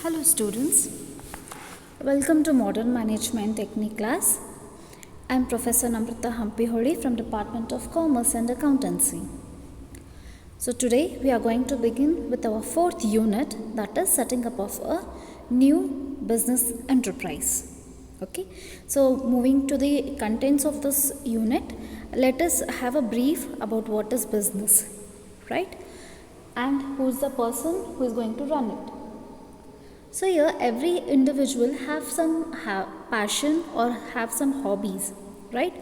Hello students, welcome to Modern Management Technique class. I am Professor Namrata Hampiholi from Department of Commerce and Accountancy. So today we are going to begin with our fourth unit, that is setting up of a new business enterprise. Okay, so moving to the contents of this unit, let us have a brief about what is business, right? And who is the person who is going to run it. So here every individual have some passion or have some hobbies, right?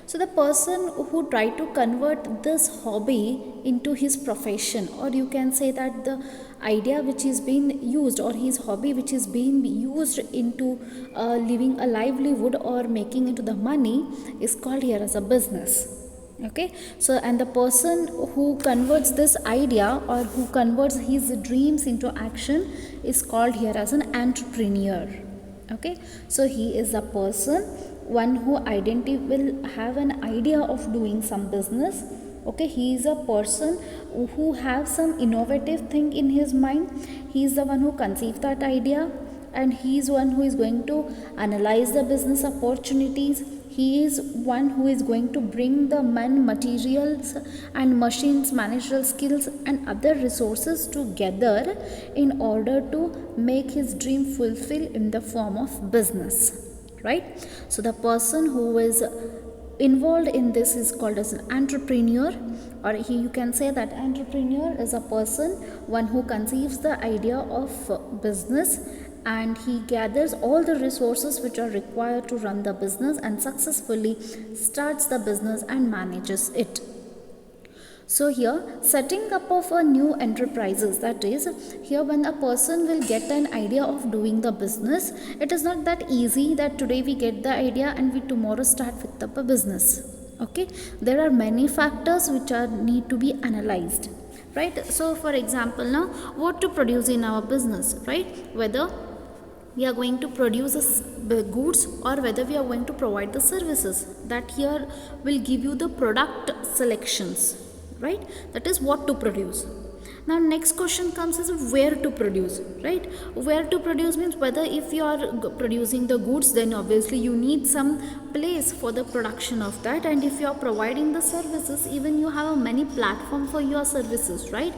So the person who try to convert this hobby into his profession, or you can say that the idea which is being used or his hobby which is being used into living a livelihood or making into the money is called here as a business. Okay, so and the person who converts this idea or who converts his dreams into action is called here as an entrepreneur. Okay, so he is a person one who will have an idea of doing some business. Okay, he is a person who have some innovative thing in his mind. He is the one who conceived that idea, and he is one who is going to analyze the business opportunities. He is one who is going to bring the materials and machines, managerial skills and other resources together in order to make his dream fulfill in the form of business, right? So the person who is involved in this is called as an entrepreneur, or you can say that entrepreneur is a person one who conceives the idea of business, and he gathers all the resources which are required to run the business and successfully starts the business and manages it. So here setting up of a new enterprises, that is here when a person will get an idea of doing the business, it is not that easy that today we get the idea and we tomorrow start with up a business. Okay, there are many factors which are need to be analyzed, right? So for example, now what to produce in our business, right? Whether we are going to produce the goods or whether we are going to provide the services, that here will give you the product selections, right? That is what to produce. Now next question comes is where to produce, right? Where to produce means whether if you are producing the goods, then obviously you need some place for the production of that, and if you are providing the services, even you have a many platform for your services, right?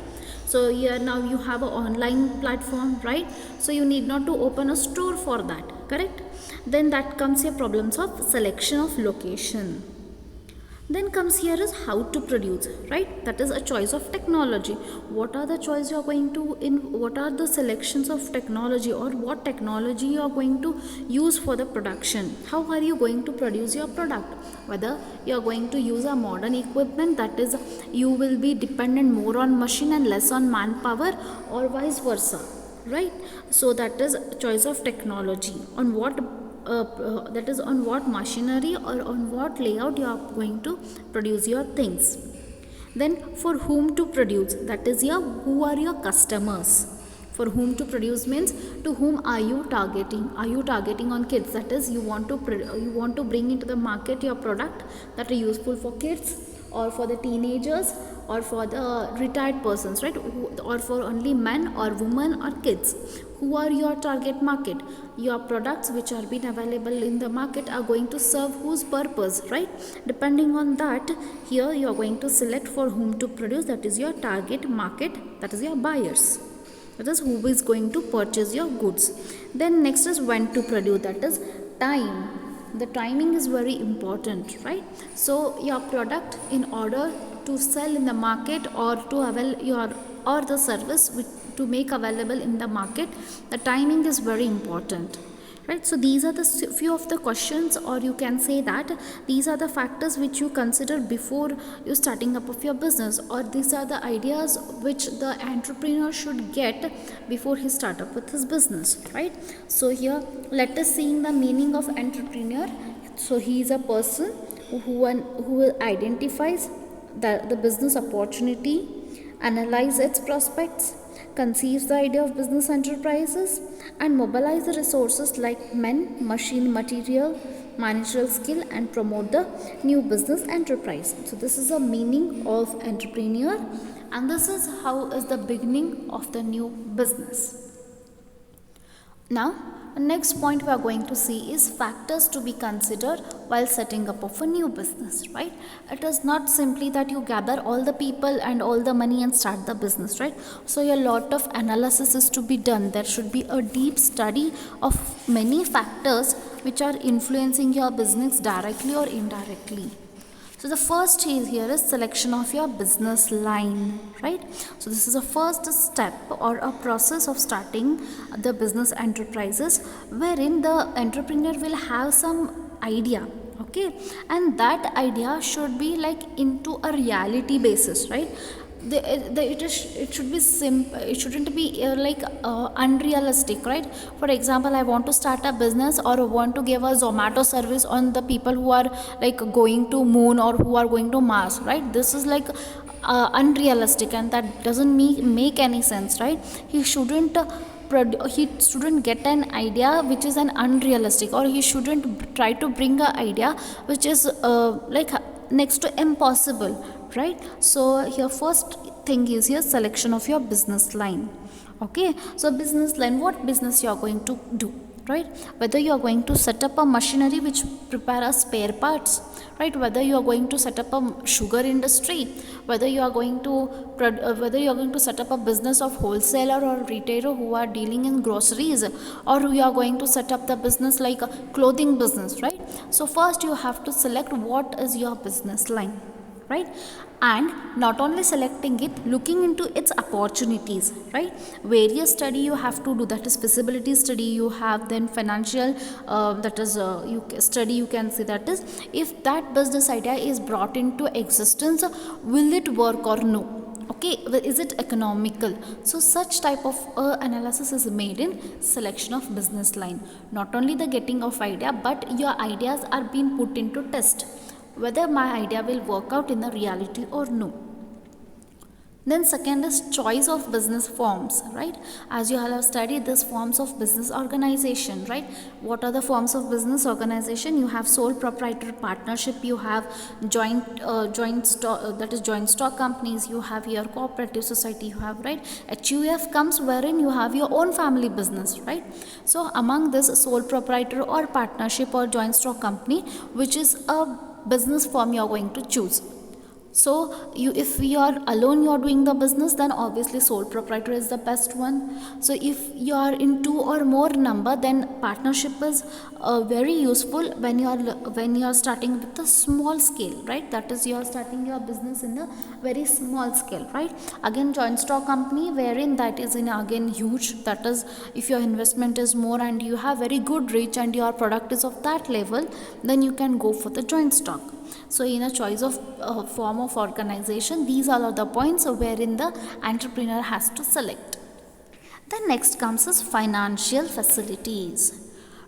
So here now you have an online platform, right? So you need not to open a store for that, correct? Then that comes here problems of selection of location. Then comes here is how to produce, right? That is a choice of technology. What are the choice you are going to what are the selections of technology, or what technology you are going to use for the production? How are you going to produce your product? Whether you are going to use a modern equipment, that is you will be dependent more on machine and less on manpower, or vice versa, right? So that is choice of technology. On what that is on what machinery or on what layout you are going to produce your things. Then for whom to produce, that is your who are your customers. For whom to produce means to whom are you targeting? Are you targeting on kids? That is you want to bring into the market your product that are useful for kids, or for the teenagers, or for the retired persons, right? Or for only men or women or kids. Who are your target market? Your products which are being available in the market are going to serve whose purpose, right? Depending on that, here you are going to select for whom to produce, that is your target market, that is your buyers, that is who is going to purchase your goods. Then next is when to produce, that is time. The timing is very important, right? So your product, in order to sell in the market or to avail your or the service to make available in the market, the timing is very important, right? So these are the few of the questions, or you can say that these are the factors which you consider before you starting up of your business, or these are the ideas which the entrepreneur should get before he start up with his business, right? So here let us see the meaning of entrepreneur. So he is a person who identifies the business opportunity, analyze its prospects, conceives the idea of business enterprises, and mobilize the resources like men, machine, material, managerial skill, and promote the new business enterprise. So this is the meaning of entrepreneur, and this is how is the beginning of the new business. Now, the next point we are going to see is factors to be considered while setting up of a new business, right? It is not simply that you gather all the people and all the money and start the business, right? So a lot of analysis is to be done. There should be a deep study of many factors which are influencing your business directly or indirectly. So the first here is selection of your business line, right? So this is a first step or a process of starting the business enterprises, wherein the entrepreneur will have some idea, okay, and that idea should be like into a reality basis, right? It should be simple. It shouldn't be unrealistic, right? For example, I want to start a business or want to give a Zomato service on the people who are like going to moon or who are going to Mars, right? This is like unrealistic, and that doesn't make any sense, right? He shouldn't get an idea which is an unrealistic, or he shouldn't try to bring an idea which is next to impossible, right? So here first thing is here selection of your business line. Okay, so business line, what business you are going to do, right? Whether you are going to set up a machinery which prepare a spare parts, right? Whether you are going to set up a sugar industry, whether you are going to set up a business of wholesaler or retailer who are dealing in groceries, or you are going to set up the business like a clothing business, right? So first you have to select what is your business line, right? And not only selecting it, looking into its opportunities, right? Various study you have to do, that is feasibility study you have, then financial study you can see, that is if that business idea is brought into existence, will it work or no? Okay, is it economical? So such type of analysis is made in selection of business line. Not only the getting of idea, but your ideas are being put into test, whether my idea will work out in the reality or no. Then second is choice of business forms, right? As you all have studied this forms of business organization, right? What are the forms of business organization? You have sole proprietor partnership, you have joint stock companies, you have your cooperative society, you have, right? HUF comes wherein you have your own family business, right? So among this, sole proprietor or partnership or joint stock company, which is a business form you are going to choose. So if you are alone, you are doing the business, then obviously sole proprietor is the best one. So if you are in two or more number, then partnership is very useful when you are starting with a small scale, right? That is, you are starting your business in a very small scale, right? Again, joint stock company, wherein that is in again huge. That is, if your investment is more and you have very good reach and your product is of that level, then you can go for the joint stock. So in a choice of form of organization, these are all the points wherein the entrepreneur has to select. Then next comes is financial facilities,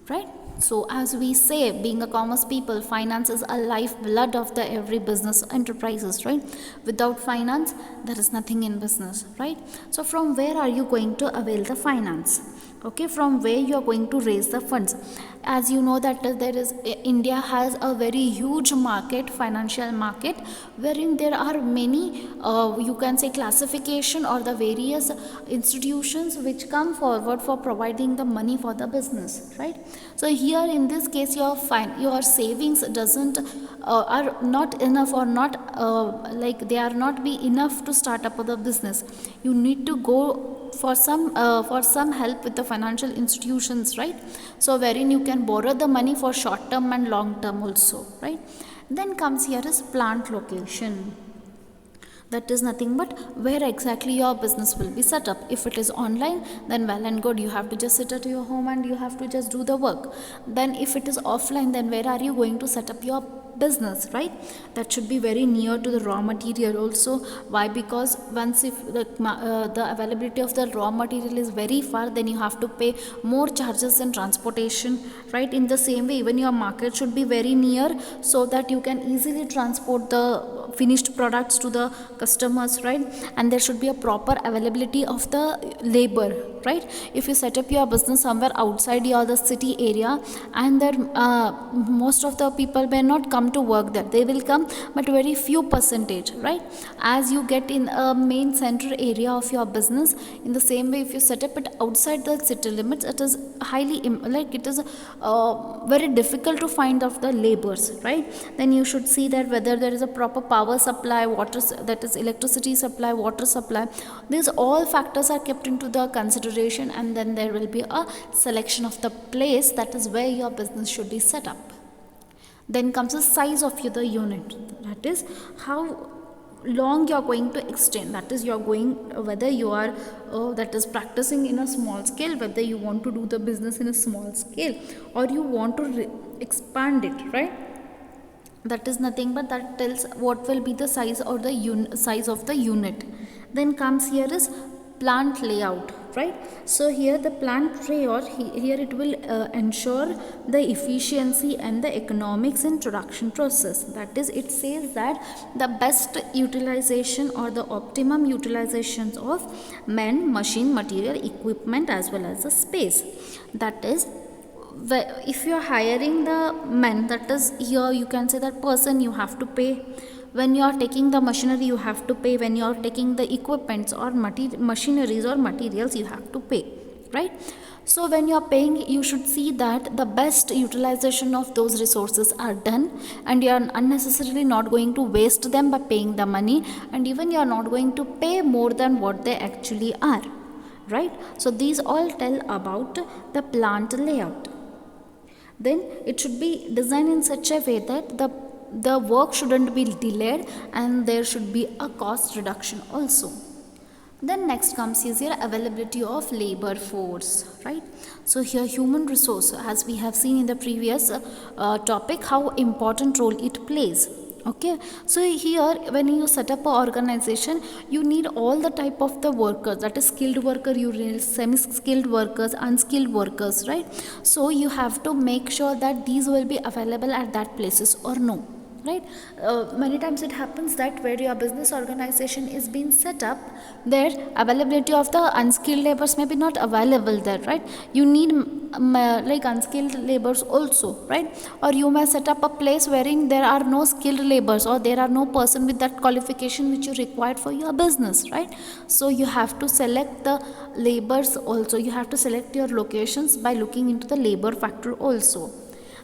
right? So as we say, being a commerce people, finance is a lifeblood of the every business enterprises, right? Without finance, there is nothing in business, right? So from where are you going to avail the finance? Okay, from where you are going to raise the funds? As you know that India has a very huge market, financial market, wherein there are many you can say classification or the various institutions which come forward for providing the money for the business, right? So here in this case, your savings doesn't are not enough, or not they are not be enough to start up the business. You need to go for some help with the financial institutions, right? So wherein you can borrow the money for short term and long term also, right? Then comes here is plant location. That is nothing but where exactly your business will be set up. If it is online, then well and good, you have to just sit at your home and you have to just do the work. Then if it is offline, then where are you going to set up your business, right? That should be very near to the raw material also. Why? Because once if the availability of the raw material is very far, then you have to pay more charges in transportation, right? In the same way, even your market should be very near, so that you can easily transport the finished products to the customers, right? And there should be a proper availability of the labor, right? If you set up your business somewhere outside your the city area, and that most of the people may not come to work there, they will come but very few percentage, right? As you get in a main center area of your business, in the same way if you set up it outside the city limits, it is highly like it is very difficult to find of the labors, right? Then you should see that whether there is a proper power supply, water, that is electricity supply, water supply. These all factors are kept into the consideration, and then there will be a selection of the place, that is where your business should be set up. Then comes the size of the unit, that is how long you are going to extend, that is you are going, whether you are that is practicing in a small scale, whether you want to do the business in a small scale, or you want to expand it, right? That is nothing but that tells what will be the size or the size of the unit. Then comes here is plant layout, right? So here the plant layout, here it will ensure the efficiency and the economics in production process. That is, it says that the best utilization or the optimum utilizations of men, machine, material, equipment as well as the space. That is, if you are hiring the men, that is here you can say that person you have to pay. When you are taking the machinery, you have to pay. When you are taking the equipments or machineries or materials, you have to pay, right? So when you are paying, you should see that the best utilization of those resources are done, and you are unnecessarily not going to waste them by paying the money, and even you are not going to pay more than what they actually are, right? So these all tell about the plant layout. Then it should be designed in such a way that the work shouldn't be delayed, and there should be a cost reduction also. Then next comes is your availability of labor force, right? So here human resource, as we have seen in the previous topic, how important role it plays. Okay, so here when you set up an organization, you need all the type of the workers, that is skilled worker, you need semi-skilled workers, unskilled workers, right? So you have to make sure that these will be available at that places or no, right? Many times it happens that where your business organization is being set up, there availability of the unskilled laborers may be not available there, right? You need like unskilled laborers also, right? Or you may set up a place wherein there are no skilled laborers, or there are no person with that qualification which you required for your business, right? So you have to select the laborers also, you have to select your locations by looking into the labor factor also.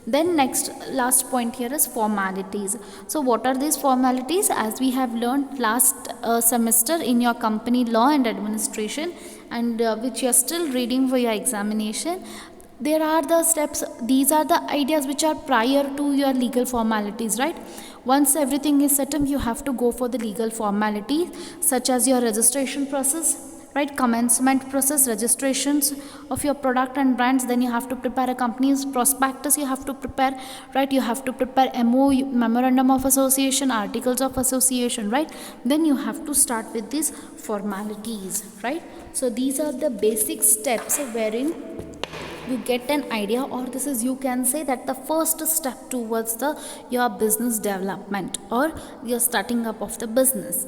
Then next, last point here is formalities. So what are these formalities? As we have learned last semester in your company law and administration, and which you are still reading for your examination, there are the steps, these are the ideas which are prior to your legal formalities, right? Once everything is set up, you have to go for the legal formalities, such as your registration process, right? Commencement process, registrations of your product and brands. Then you have to prepare a company's prospectus, you have to prepare, right? You have to prepare MOU, memorandum of association, articles of association, right? Then you have to start with these formalities, right? So these are the basic steps wherein you get an idea, or this is, you can say that the first step towards your business development or your starting up of the business.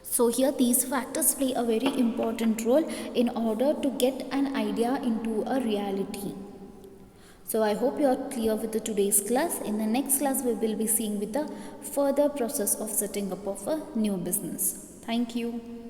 So here these factors play a very important role in order to get an idea into a reality. So I hope you are clear with the today's class. In the next class we will be seeing with the further process of setting up of a new business. Thank you.